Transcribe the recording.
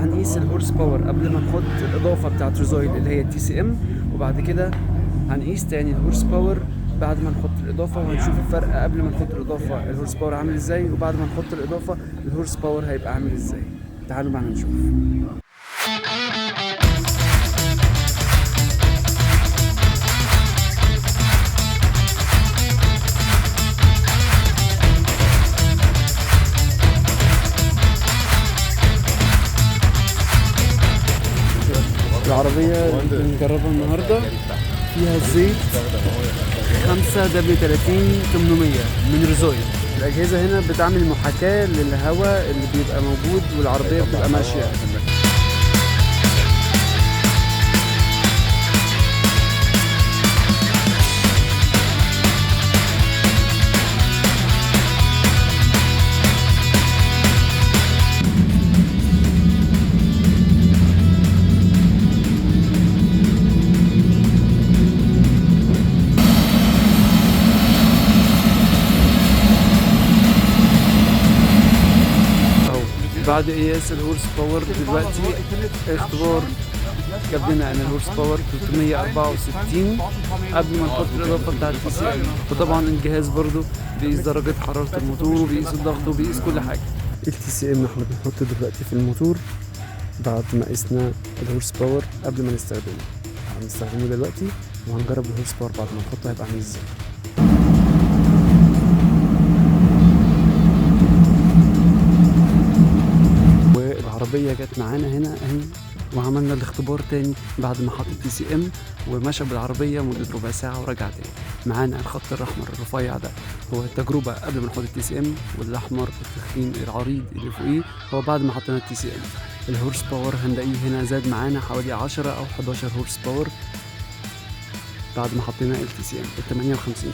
هنقيس الهورس باور قبل ما نحط الاضافه بتاعت ريزويل اللي هي التي سي ام، وبعد كده هنقيس تاني الهورس باور بعد ما نحط الاضافه، وهنشوف الفرق قبل ما نحط الاضافه الهورس باور عامل ازاي، وبعد ما نحط الاضافه الهورس باور هيبقى عامل ازاي. تعالوا معنا نشوف. العربية اللي بنجربها النهاردة فيها زيت 5W30-800 من ريزويل. الأجهزة هنا بتعمل محاكاة للهواء اللي بيبقى موجود والعربية بتبقى ماشية. بعد قياس الهورس باور دلوقتي اختبار جاب لنا ان الهورس باور 364 قبل ما نحط الاضافه بتاعت التي سي ام. وطبعا الجهاز برضو بيقيس درجه حراره الموتور وبيقيس الضغط وبيقيس كل حاجه. التي سي ام احنا بنحطه دلوقتي في الموتور بعد ما قسنا الهورس باور قبل ما نستخدمه. هنستخدمه دلوقتي وهنجرب الهورس باور بعد ما نحطه هيبقى عامل ازاي. العربية جت معانا هنا اهي، وعملنا الاختبار تاني بعد ما حط التي سي ام ومشى بالعربية مدة ربع ساعة ورجع تاني. معانا الخط الأحمر الرفيع ده هو التجربة قبل ما نحط التي سي ام، والأحمر التخين العريض اللي فوقيه هو بعد ما حطينا التي سي ام. الهورس باور هنلاقيه هنا زاد معانا حوالي 10 أو 11 هورس باور بعد ما حطينا التي سي ام 58.